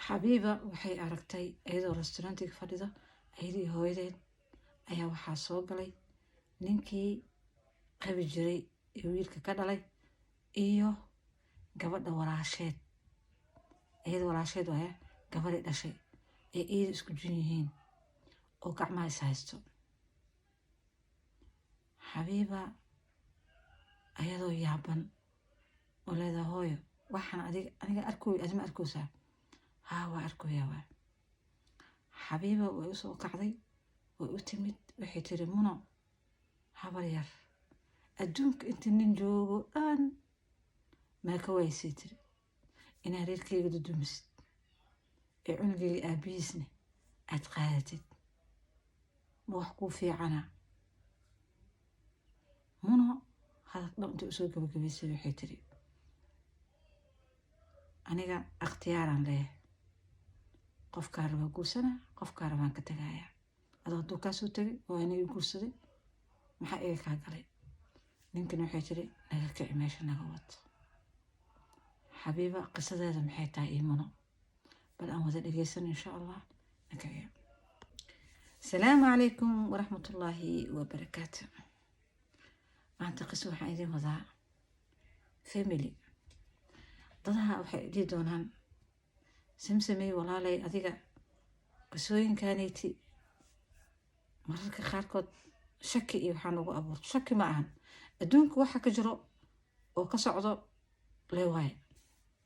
xabiiba waxay aragtay iyadoo restaurantiga fadhida ayadii hooyadeed ayaa waxaa soo galay ninkii qabi jiray ee wiilka ka dhalay iyo gabadha walaasheed. iyada walaasheed waaya gabadhay dhashay ee iyada isku jin yihiin oo gacmaha is haysto. xabiiba ayadoo yaaban oo leedahay hooyo waxaan aniga arkooy adima arkoosaa. haa waa arkooyaa waa. xabiiba way u soo kacday way u timid waxay tiri muno habar yar adduunka inta nin joogo dhan maa ka waaysay tiri inaa reerkeyga dudumisid ee cunugeyga aabihiisne aad qaadatid ma wax kuu fiicana. muno hadal dhan intay usoo gabagabaysay waxay tiri aniga ikhtiyaaraan leeyahay qofkaa rabaa guursana qofkaa rabaan ka tagayaa. adoo hadduu kaasoo tegay oo aniga guursaday maxaa iga kaa galay. ninkana waxay tiri naga kici meesha naga wad. xabiiba qisadeeda maxay tahay iimuno bal aan wada dhegeysan insha allah. nakaya asalaamu calaykum waraxmatullaahi wabarakaatu. maanta qiso waxaan idin wadaa family. dadaha waxay dhihi doonaan samsamey walaalay adiga qisooyinkaanayti mararka qaarkood shaki iyo waxaan ugu abuurto. shaki ma ahan adduunka waxa ka jiro oo ka socdo lee waaye.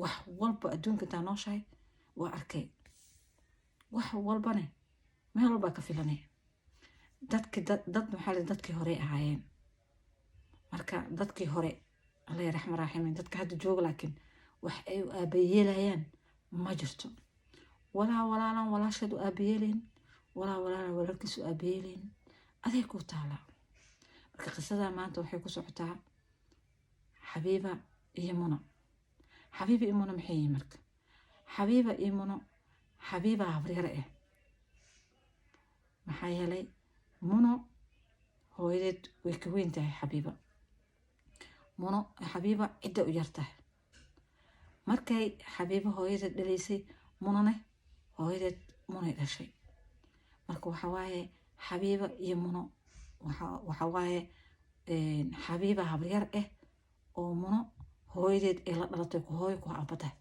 wax walba adduunka intaa nooshahay waa arkay. wax walbane meel walbaa ka filanay. dad maxaa le dadkii hore ahaayeen. marka dadkii hore alla raxma raaximin dadka hadda jooga laakiin wax ay u aabayeelayaan ma jirto. walaalan walaasheed u aabayeelayn walaalan walaalkiis u aabayeelayn aday ku taala. marka qisada maanta waxay ku socotaa xabiiba iyo muno. xabiiba iyo muno maxay yihiin marka. xabiiba iyo muno xabiiba habaryar ah maxaa yeelay muno hooyadeed way ka weyn tahay xabiiba. muno xabiiba cidda u yartahay. markay xabiiba hooyadeed dhalaysay munone hooyadeed munay dhashay. marka waxa waaye xabiiba iyo muno waxa waaye xabiiba habaryar ah oo muno hooyadeed ee la dhalatay ku hooyo ku aabatahay.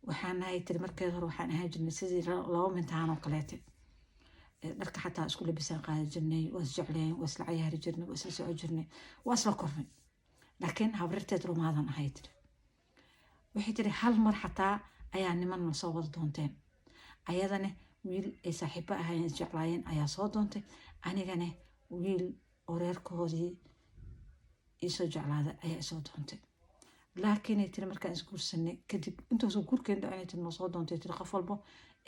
waxaan ahay tiri markeed hore waxaan ahaan jirnay sidii laba mintaan oo kaleete. dharka xataa isku labisaan qaadi jirnay waa isjecleen waa isla cayaari jirnay waa isla soco jirnay waa isla kornay. laakiin habaryarteed rumaadan ahay tiri. waxay tiri hal mar xataa ayaa niman la soo wada doonteen. ayadane wiil ay saaxiibo ahaayeen isjeclaayeen ayaa soo doontay. anigane wiil oo reerkoodii isoo jeclaada ayaa isoo doontay. laakiin ay tiri markaan isguursanay kadib intaasoo guurkeen dhacanay tiri noo soo doontay tiri qof walbo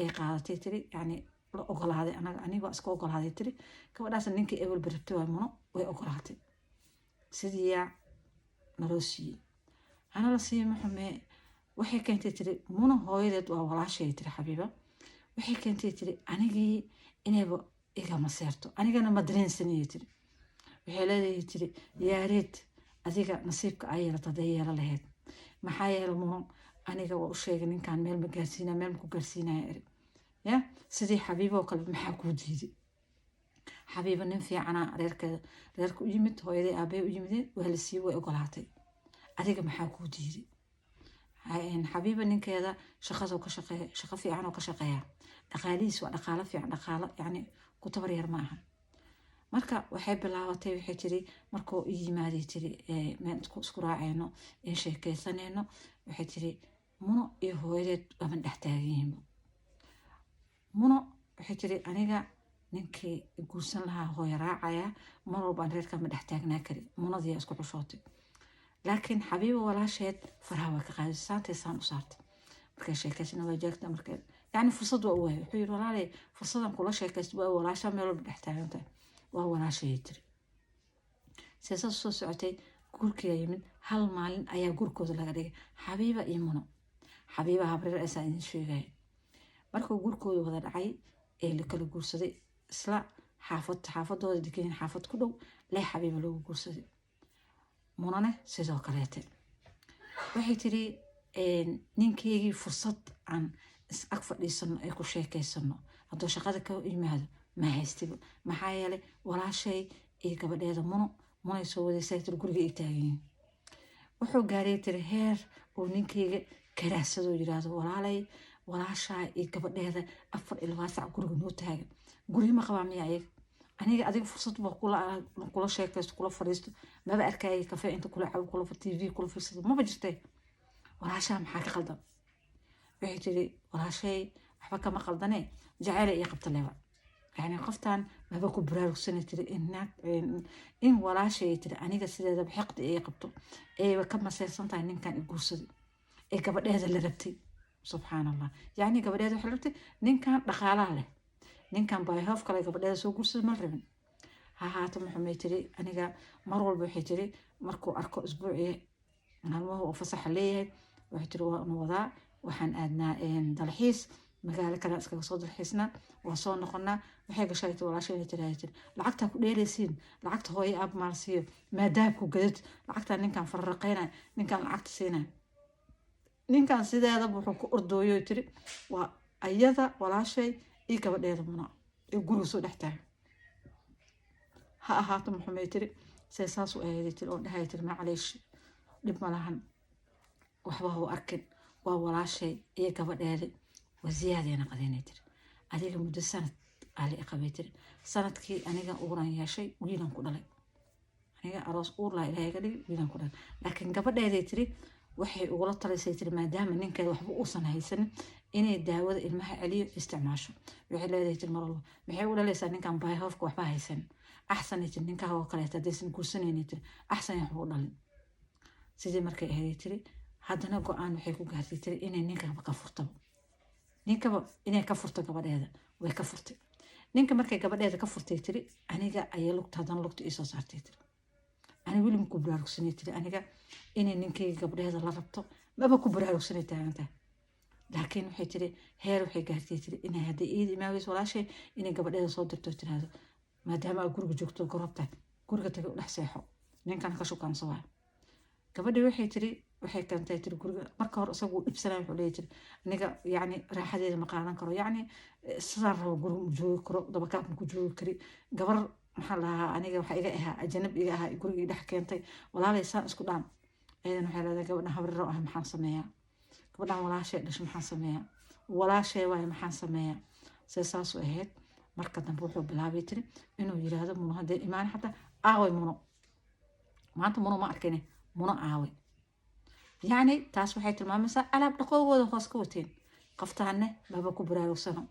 ay qaadatay tiri yacni la ogolaaday aniga waa iska ogolaaday tiri. gabadhaas ninkii ebel barabtay waa muno way ogolaatay. sidiiyaa naloo siiyey hana la siiyey maxumee. waxay keentay tiri muno hooyadeed waa walaashay tiri xabiiba. waxay keentay tiri anigii inayba iga maseerto anigana ma dareensanayay tiri. waxay leedahay tiri yaareed adiga nasiibka ay yeelata haday yeela lahayd. maxaa yeele muno aniga waa u sheegay ninkaan meel ma gaarsiinaya meel maku gaarsiinaya eri ya sidii xabiiba oo kale maxaa kuu diiday. xabiiba nin fiicana reerka u yimid hooyaday aabay u yimideen waa la siiyey way ogolaatay. adiga maxaa kuu diiday. xabiiba ninkeeda shaqada ka shaqeeya shaqo fiican oo ka shaqeeya. dhaqaalihiis waa dhaqaalo fiican dhaqaalo yacni ku tabar yar ma aha. marka waxay bilaabatay waxay tiri markuu i yimaaday tiri meel isku raaceyno in sheekeysaneyno waxay tiri muno iyo hooyadeed waban dhex taagan yihiin. muno waxay tiri aniga ninkii guursan lahaa hooyo raacaya mar walbaan reerka ma dhex taagnaa kari. munadii isku xushootay. laakiin xabiiba walaasheed faraha waa ka qaadisay saantaysaan u saartay. markay sheekaysana waa jaagta markay yacni fursad waa u waayay. wuxuu yidhi walaalay fursadan kula sheekaysta waa walaashaa meel walba dhex taagan tahay waa walaashayay tiri. siyaasad soo socotay guurkiyaa yimid. hal maalin ayaa guurkooda laga dhigay xabiiba iyo muno. xabiiba habaryar asaa idin sheegaya. markuu guurkooda wada dhacay ee la kala guursaday isla xaafadooda degayin xaafad ku dhow lee xabiiba loogu guursaday. munone sidoo kaleete waxay tiri ninkaygii fursad aan is ag fadhiisano ay ku sheekaysano hadduu shaqada ka yimaado ma haystiba maxaa yeelay walaashay iyo gabadheeda munay soo wadaysaa tiri guriga ay taagan yihiin wuxuu gaaray tiri heer uu ninkayga karaahsadoo yiraahdo walaashaa iyo gabadheeda 24 saac guriga noo taagan guryo ma qabaa miya aniga adiga fursad baa kula sheekaysto kula fadhiisto maba arkayay kafee inta kula cabo kula TV kula fiirsado maba jirtay walaashaa maxaa ka qaldan waxay tiri walaashay waxba kama qaldane jacayl ay qabta leewa يعني قفتان ما بكو برارو سنة تري إن ولا شيء تري أنا قصدي هذا بحقد إيه قبته إيه وكم سير سنتين إن كان يقصد إيه قبل هذا اللي ربتي سبحان الله يعني قبل هذا حلبتي نين كان دخاله له نين كان بايهاف كلا قبل هذا سوق قصد مرة ها محمد تري أنا قا مروا البحي تري أركو أسبوعي أنا ما هو فصح ليه وحتروا نوضع وحن أدنى دلحيس magaalo kale iskaga soo dalxiisna waa soo noqonaa waxay gashay walaashay tiraahday lacagta ku dheeraysiin lacagta hooyo aab maalsiyo maadaabku gadad lacagta ninkan farraqayna ninkan lacagta siina ninkan sideeda wuxuu ku ordooyo tiri waa ayada walaashay ii gabadheeda muna ee guriga soo dhaxtaa ha ahaato maxamed tiri saas u ahayd tiri oo dhahay tiri macaleesh dib malahan waxba hoo arkin waa walaashay iyo gabadheeda وزيادة أنا قدينا ترى أديك مدة سنة على إقامتي سنة كي أنا أوران يا شيء ويلان كلها أنا أراس أورلا إلى هيك ويلان كلها لكن قبل ده تري وحي وغلط ترى سيتري ما دام إنك كده وحب أوصل هاي السنة إن الدعوة المها عليه استعماشه وحي لا ده المرة وحي ولا لسه إنك عم باي هافك وحبا هاي السنة أحسن إنك هو قلة تدرس كل سنة نتري أحسن يحبوا ضل سيدي مركي هاي تري هذا نقول أنا وحي كوجه تري إن إنك بقى فرطة ninkaba inay ka furto gabadheeda way ka furtay ninka markay gabadheeda ka furtay tiri aniga ayay lugtaadan lugta ii soo saartay tiri aniga weli ku baraarugsanay tiri aniga inay ninkay gabadheeda la rabto maba ku baraarugsanay taaganta laakiin waxay tiri heer waxay gaartay tiri inay hadii ii imaawis walaashay inay gabadheeda soo dirto tiraado maadaama guriga joogto gorobta guriga tagay u dhax seexo ninkan ka shukaan soo gabadhii waxay tiri waxay keentay tiri guriga marka hore isagu ibsanay wuxuu leeyahay aniga yani raaxadeeda ma qaadan karo yani sidaan rabo guriga joogi karo dabakaab ku joogi kari gabar maxaa lahaa aniga waxa iga ahaa ajanab iga ahaa guriga dhex keentay walaalay saan isku dhaan aydan waxay leedahay gabadhan habriro ah maxaan sameeyaa gabadhan walaashay dhash maxaan sameeyaa walaashay waay maxaan sameeyaa saas u ahayd marka dambe wuxuu bilaabay tiri inuu yiraahdo muno hadee imaan xataa aaway muno maanta muno ma arkayne muno aaway يعني تاس waxay tilmaamaysaa alaab dhaqowgooda hoos ka wateen qaftaanne baba ku baraarugsano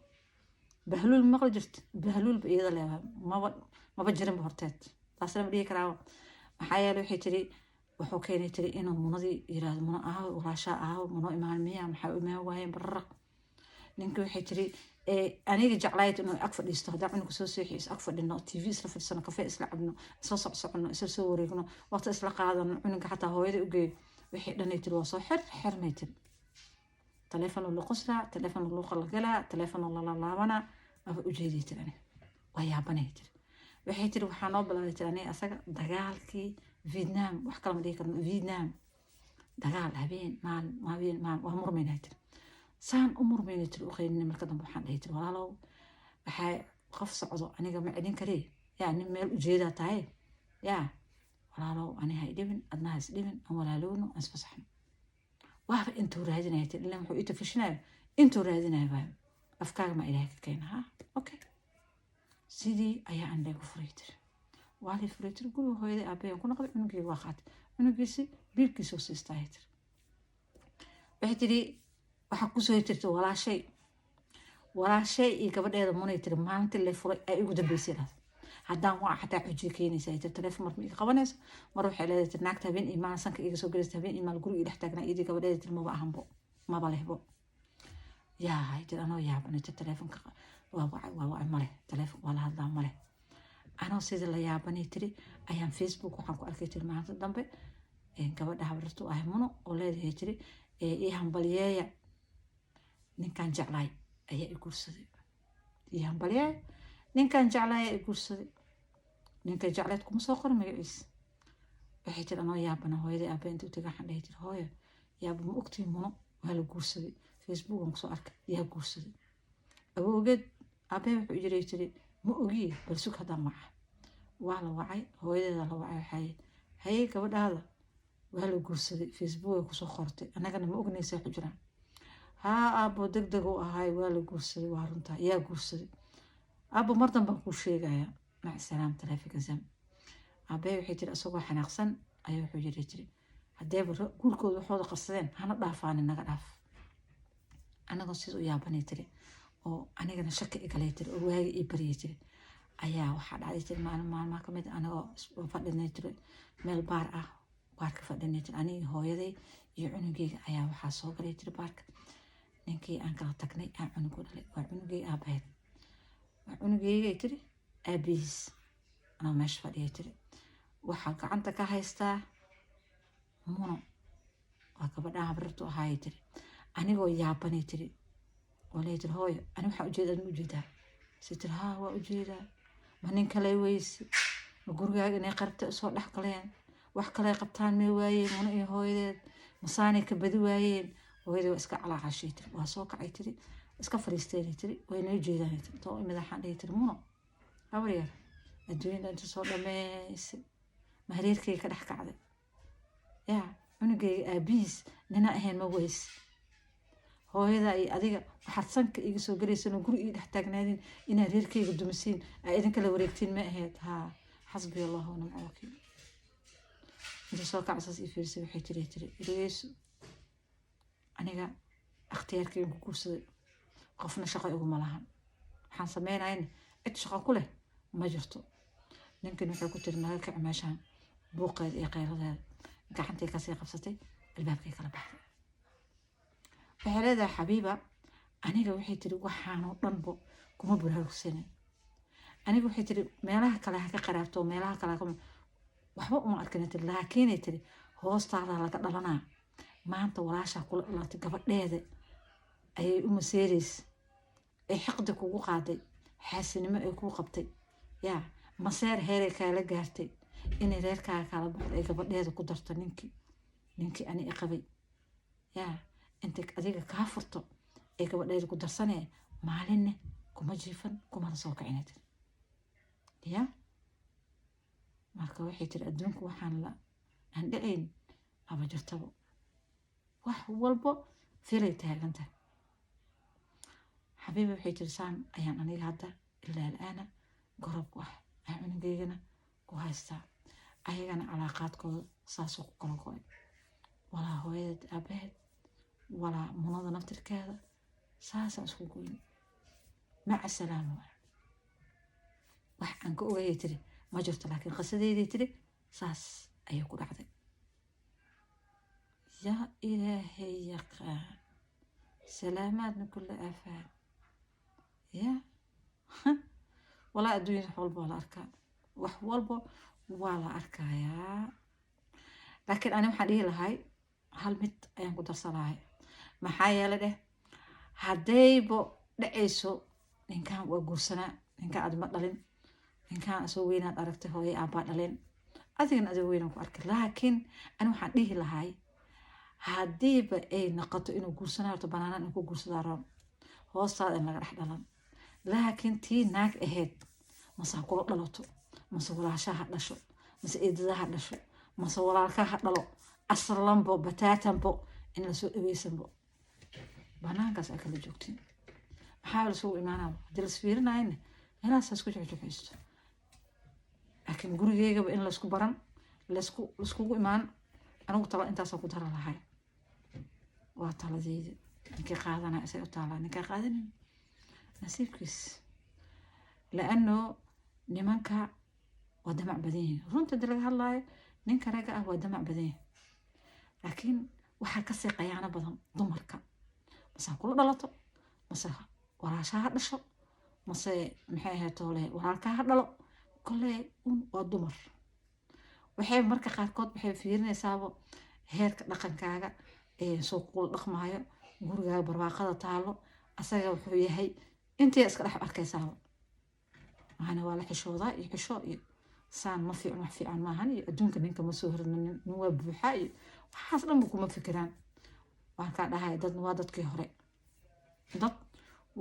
bahluul maqal jirt bahluul iyada leeyahay maba jirin horteed taasna ma dhigi karaa maxaa yeelay waxay tiri wuxuu keenay tiri inuu munadii yiraahdo muno walaasha muno imaan miya maxaa u imaan waayeen barraq ninka waxay tiri aniga jeclayd inuu ag fadhiisto hadaa cunug soo seexiis ag fadhino TV isla fadhisano kafee isla cabno isla socsocono isla soo wareegno waqti isla qaadano cunuga xataa hooyada u geeyo wixii dhanaytir waa soo xirmaytir telefoon loo qosla telefoon loo qalgala telefoon loo laabana aba u jeedaytir ani waa yaabanaytir waxay tir waxaan oo bilaabay ani asaga dagaalkii Vietnam wax kala ma dhigi karno Vietnam dagaal habeen maal waa murmaynaytir saan u murmaynaytir u qeynina marka dambe waxaan dhahaytir walaalow waxay qof socdo aniga ma celin kari yani meel u jeedaa tahay yaa walaalow ani hay dhibin adna has dhibin aan walaalowno aan isfasaxno waaba intuu raadinaya tiri ilaa wuxuu ita fishinayo intuu raadinaya baa afkaaga ma ilaahay ka keena ha okay sidii ayaa aan leegu furay tiri waa li furay tiri guriga hooyadii aabbahay ku noqday cunugii waa qaatay cunugiisi biilkiisa oo siistay tiri waxay tiri waxa ku soo tirti walaashay iyo gabadheeda munay tiri maalintii la furay ay ugu dambeysay haddaan waa xataa xujiye keenaysa ay telefoon mar ma qabanayso mar waxay leedahay tir naagta habeen imaan sanka iga soo galaysa habeen imaan guriga dhex taagnaa idii gabadheeda tir maba ahanbo maba lehbo yaa hay tir anoo yaabanay tir telefoonka waa male telefoon waa la hadlaa male anoo sida la yaabanay tiri ayaan Facebook waxaan ku arkay tir maanta dambe gabadha habartu ah muno oo leedahay tiri ii hambaliyeeya ninkan jeclaay ayaa i guursaday ii hambaliyeeya ninkan jeclaay ayaa i guursaday ninka jeclayd kuma soo qorin magaciisa waxay tiri anoo yaabana hooyadii aabbe intuu taga waxaan dhahay tiri hooyo yaaba ma ogtiin muno waa la guursaday Facebook aan kusoo arkay yaa guursaday awowgeed aabbahay wuxuu jiray tiri ma ogiye bal sug haddaan waca waa la wacay hooyadeeda la wacay waxay hayay gabadhaada waa la guursaday Facebook ay kusoo qortay annagana ma ognaysaa ku jiraan haa aabbo deg deg u ahaay waa la guursaday waa runtaa yaa guursaday aabbo mar danbaan kuu sheegaya mac salaam taleefanka zam aabbahay waxay tiri isagoo xanaaqsan ayaa wuxuu yiri tiri haddeeba guurkooda waxooda qarsadeen hana dhaafaanin naga dhaaf anagoo sid u yaabanay tiri oo anigana shaki igalay tiri oo waagi ii baryay tiri ayaa waxaa dhacday tiri maalmaha ka mid anagoo fadhinay tiri meel baar ah baarka fadhinay tiri anigii hooyaday iyo cunugeyga ayaa waxaa soo galay tiri baarka ninkii aan kala tagnay aan cunugu dhalay waa cunugey aabaheed waa cunugeygay tiri aabihiis anoo meesha fadhiyay tiri waxaa gacanta ka haystaa muno waa gabadhaan habrirtu ahaayay tiri anigoo yaabanay tiri oo lay tiri hooyo ani waxaa ujeedaa ma ujeedaa si tiri haa waa ujeedaa ma nin kale weyse ma gurigaaga inay qarabta soo dhex galeen wax kale qabtaan may waayeen muno iyo hooyadeed masaanay ka badi waayeen hooyadii waa iska calaacashay tiri waa soo kacay tiri iska fariisteenay tiri waynoo jeedaan tiri too madaxaan dhihi tiri muno habar yar adduunyada inta soo dhameysay ma hareerkayga ka dhex kacday yaa cunugayga aabihiis nina ahayn ma weys hooyada iyo adiga waxaad sanka iga soo galaysanoo guri ii dhex taagnaadeen inaad reerkayga dumisiin aa idinkala wareegtiin ma ahayd haa xasbi allahu wanimca wakiil inta soo kacsaas ii fiirsay waxay tiri dhegeyso aniga ikhtiyaarkayga ku guursaday qofna shaqo iguma lahan waxaan sameynayna cid shaqo ku leh ma jirto ninkan wuxuu ku tiri naga kac meeshaan buuqeed iyo qayladeeda gacantay kasii qabsatay albaabkay kala baxday waxay leedahay xabiiba aniga waxay tiri waxaanoo dhanbo kuma buraarugsanin aniga waxay tiri meelaha kale ha ka qaraabto meelaha kale waxba uma arkina tiri laakiinay tiri hoostaada laga dhalanaa maanta walaashaa kula dhalatay gabadheeda ayay u maseeraysa ay xiqdi kugu qaaday xaasinimo ay kuu qabtay yaa maseer heeray kaala gaartay inay reerkaaga kala baxdo ay gabadheeda ku darto ninkii ani iqabay yaa intay adiga kaa furto ay gabadheeda ku darsanee maalinne kuma jiifan kumana soo kacina tiri yaa marka waxay tiri adduunku waxaan aan dhacayn aba jirtabo wax walbo filay taaganta xabiibi waxay tiri saan ayaan aniga hadda ilaa al'aana gorob ku ah aan cunugeygana ku haystaa ayagana calaaqaadkooda saasoo ku kala go-ay walaa hooyadeed aabaheed walaa munada naftirkeeda saasaan isku goyn maca salaama wax aan ka ogayay tiri ma jirto laakiin qisadeyday tiri saas ayay ku dhacday yaa ilaahay yaqaan salaamaad min kulli aafaad yaa walaa adduunyada wax walba waa la arkaa wax walba waa la arkayaa laakiin ani waxaan dhihi lahay hal mid ayaan ku darsan lahay maxaa yeelay dheh haddaybo dhacayso ninkaan waa guursanaa ninkaan aad ma dhalin ninkaan asoo weynaad aragtay hooye aabbaa dhaleen adigana adoo weynaan ku arkay laakiin ani waxaan dhihi lahay haddiiba ay noqoto inuu guursanaa horta banaanaan in ku guursadaa roon hoostaada in laga dhex dhalan laakiin tii naag ahayd mase ha kula dhalato mase walaashaha dhasho mase eedadaha dhasho mase walaalkaha dhalo aslanbo bataatanbo in lasoo dhaweysanbo banaankaas ay kala joogtiin maxaa lasugu imaanaa haddii lasfiirinayna meelahaasaa isku jecjeceysto laakiin gurigeygaba in laysku baran layskugu imaan anigu talo intaasaan ku dara lahay waa taladeyda ninkii qaadanaya isay u taalaa ninkaa qaadanin nasiibkiis laano nimanka waa damac badan yihin runta hadii laga hadlaayo ninka ragga ah waa damac badan yihin laakiin waxaa kasii qayaano badan dumarka mase ha kula dhalato mase walaashaa ha dhasho mase maxay ahayd toole walaalkaa ha dhalo kole waa dumar waxay marka qaarkood waxay fiirinaysaaba heerka dhaqankaaga soo kula dhaqmaayo gurigaaga barwaaqada taalo asaga wuxuu yahay intii iska dhex arkaysaaba maana waa la xishoodaa iyo xisho iyo saan ma fiican wax fiican maahan iyo adduunka ninka ma soo hornin nin waa buuxaa iyo waxaas dhanba kuma fikiraan waan kaa dhahay dad waa dadkii hore dad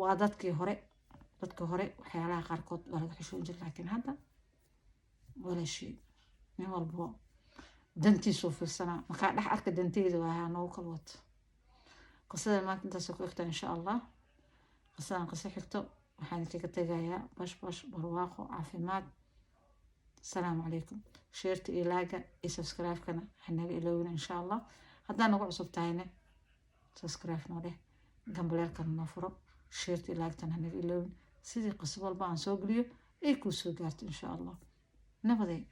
waa dadkii hore waxyaalaha qaarkood waa laga xishoon jira laakiin hadda wala shay nin walbo dantiisuu fiirsanaa markaa dhex arka danteeda waa noogu kala wato qisada maanta intaasoo ku egtaa insha allah qisadan qiso xigto waxaan kaga tegayaa bash barwaaqo caafimaad السلام عليكم شيرت إلاجا سبسكرايب كنا حنا إلونا إن شاء الله هذا نوع صوب تاعنا سبسكرايب نوره جنب لك النفرة شيرت إلاجا حنا إلونا سيدي قصبة البان سوقليو إيكو سوقات إن شاء الله نبدأ